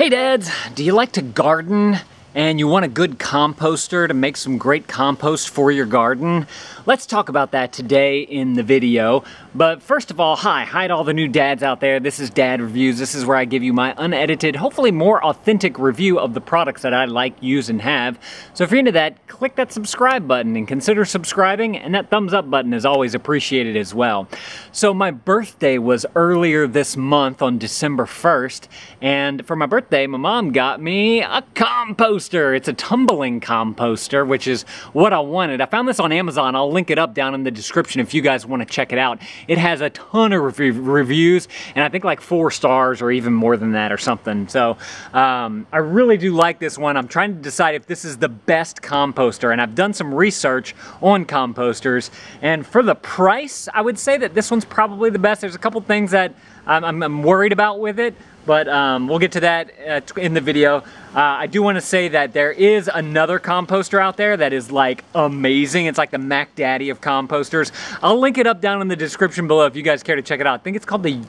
Hey dads, do you like to garden and you want a good composter to make some great compost for your garden? Let's talk about that today in the video. But first of all, hi to all the new dads out there. This is Dad Reviews. This is where I give you my unedited, hopefully more authentic review of the products that I like, use, and have. So if you're into that, click that subscribe button and consider subscribing, and that thumbs up button is always appreciated as well. So my birthday was earlier this month on December 1st, and for my birthday, my mom got me a composter. It's a tumbling composter, which is what I wanted. I found this on Amazon. I'll link it up down in the description if you guys want to check it out. It has a ton of reviews, and I think like 4 stars or even more than that or something. So I really do like this one. I'm trying to decide if this is the best composter, and I've done some research on composters, and for the price, I would say that this one's probably the best. There's a couple things that I'm worried about with it, but we'll get to that in the video. I do want to say that there is another composter out there that is like amazing. It's like the Mac Daddy of composters. I'll link it up down in the description below if you guys care to check it out. I think it's called the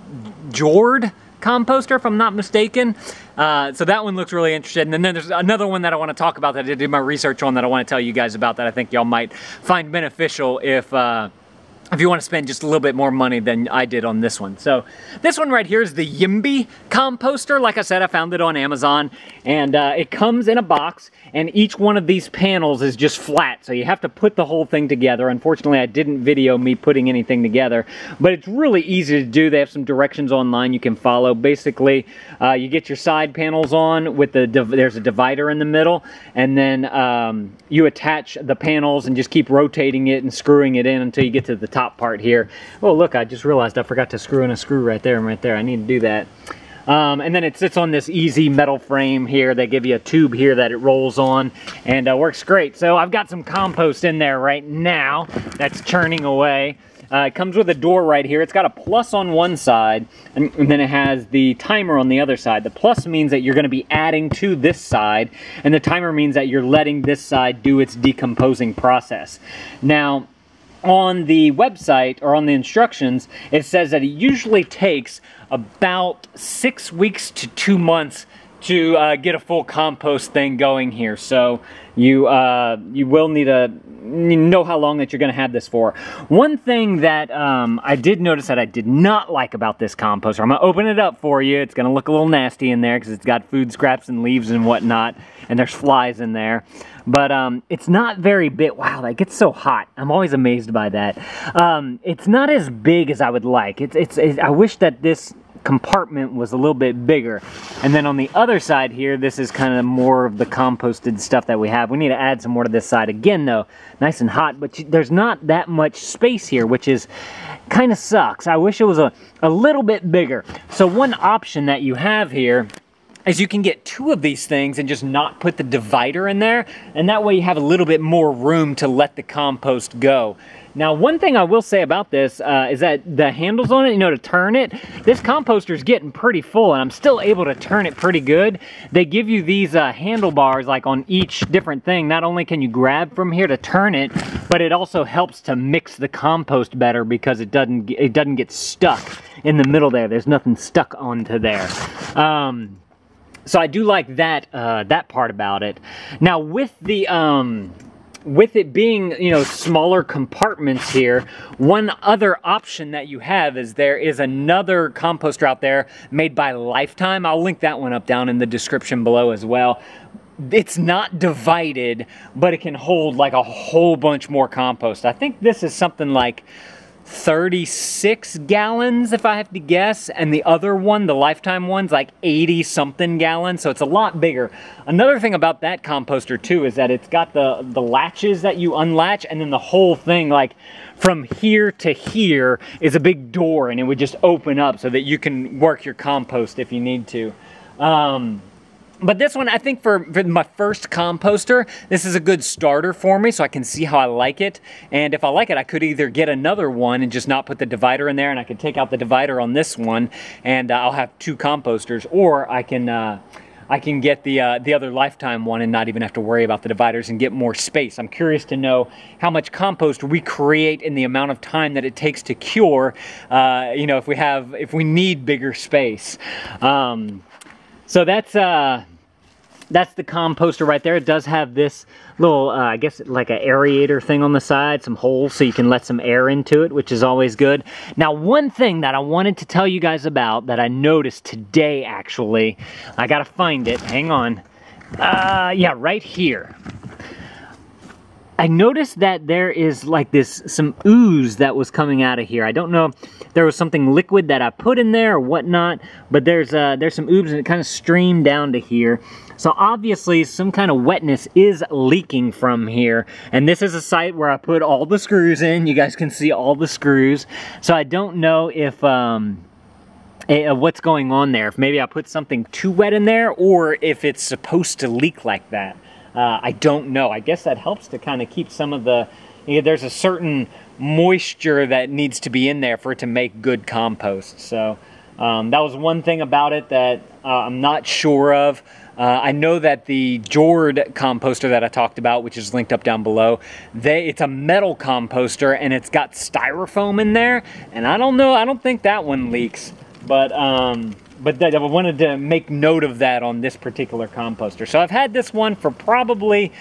Joraform composter, if I'm not mistaken. So that one looks really interesting. And then there's another one that I want to talk about that I did my research on that I want to tell you guys about that I think y'all might find beneficial if you want to spend just a little bit more money than I did on this one. So this one right here is the Yimby composter. Like I said, I found it on Amazon, and it comes in a box, and each one of these panels is just flat, so you have to put the whole thing together. Unfortunately, I didn't video me putting anything together, but it's really easy to do. They have some directions online you can follow. Basically, you get your side panels on with there's a divider in the middle, and then you attach the panels and just keep rotating it and screwing it in until you get to the top part here. Oh look, I just realized I forgot to screw in a screw right there and right there. I need to do that. And then it sits on this easy metal frame here. They give you a tube here that it rolls on, and works great. So I've got some compost in there right now that's churning away. It comes with a door right here. It's got a plus on one side, and then it has the timer on the other side. The plus means that you're going to be adding to this side, and the timer means that you're letting this side do its decomposing process. Now, on the website, or on the instructions, it says that it usually takes about 6 weeks to 2 months to get a full compost thing going here. So you will need to know how long that you're going to have this for. One thing that I did notice that I did not like about this composter, I'm going to open it up for you. It's going to look a little nasty in there because it's got food scraps and leaves and whatnot, and there's flies in there. But it's not very big. Wow, that gets so hot. I'm always amazed by that. It's not as big as I would like. I wish that this compartment was a little bit bigger. And then on the other side here, this is kind of more of the composted stuff that we have. We need to add some more to this side. Again though, nice and hot, but there's not that much space here, which is kind of sucks. I wish it was a little bit bigger. So one option that you have here is you can get 2 of these things and just not put the divider in there, and that way you have a little bit more room to let the compost go. Now, one thing I will say about this is that the handles on it, you know, to turn it, this composter is getting pretty full, and I'm still able to turn it pretty good. They give you these handlebars like on each different thing. Not only can you grab from here to turn it, but it also helps to mix the compost better because it doesn't get stuck in the middle there. There's nothing stuck onto there. So I do like that that part about it. Now with it being, you know, smaller compartments here, one other option that you have is there is another composter out there made by Lifetime. I'll link that one up down in the description below as well. It's not divided, but it can hold like a whole bunch more compost. I think this is something like 36 gallons if I have to guess, and the other one, the Lifetime one's like 80 something gallons, so it's a lot bigger. Another thing about that composter too is that it's got the latches that you unlatch, and then the whole thing, like from here to here is a big door, and it would just open up so that you can work your compost if you need to. But this one, I think for my first composter, this is a good starter for me, so I can see how I like it. And if I like it, I could either get another one and just not put the divider in there, and I could take out the divider on this one, and I'll have 2 composters, or I can get the other Lifetime one and not even have to worry about the dividers and get more space. I'm curious to know how much compost we create in the amount of time that it takes to cure, you know, if we need bigger space. So that's the composter right there. It does have this little, I guess like an aerator thing on the side, some holes so you can let some air into it, which is always good. Now, one thing that I wanted to tell you guys about that I noticed today, actually, I gotta find it, hang on. Yeah, right here. I noticed that there is like some ooze that was coming out of here. I don't know if there was something liquid that I put in there or whatnot, but there's some ooze and it kind of streamed down to here. So obviously some kind of wetness is leaking from here. And this is a site where I put all the screws in. You guys can see all the screws. So I don't know if what's going on there. If maybe I put something too wet in there or if it's supposed to leak like that. I don't know. I guess that helps to kind of keep some of the, there's a certain moisture that needs to be in there for it to make good compost. So that was one thing about it that I'm not sure of. I know that the Jord composter that I talked about, which is linked up down below, it's a metal composter and it's got styrofoam in there. And I don't know, I don't think that one leaks. But I wanted to make note of that on this particular composter. So I've had this one for probably,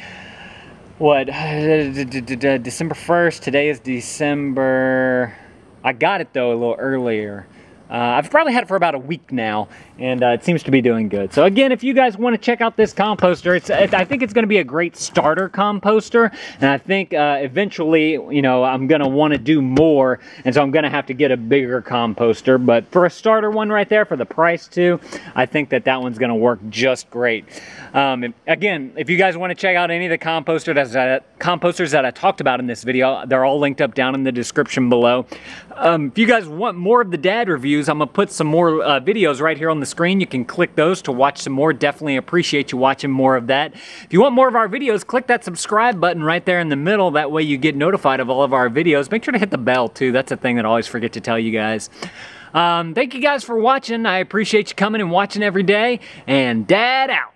what, December 1st. Today is December. I got it though a little earlier. I've probably had it for about a week now, and it seems to be doing good. So again, if you guys want to check out this composter, I think it's going to be a great starter composter, and I think eventually, you know, I'm going to want to do more, and so I'm going to have to get a bigger composter. But for a starter one right there, for the price too, I think that one's going to work just great. Again, if you guys want to check out any of the composters that I talked about in this video, they're all linked up down in the description below. If you guys want more of the dad reviews, I'm going to put some more videos right here on the screen. You can click those to watch some more. Definitely appreciate you watching more of that. If you want more of our videos, click that subscribe button right there in the middle. That way you get notified of all of our videos. Make sure to hit the bell too. That's a thing that I always forget to tell you guys. Thank you guys for watching. I appreciate you coming and watching every day. And Dad out.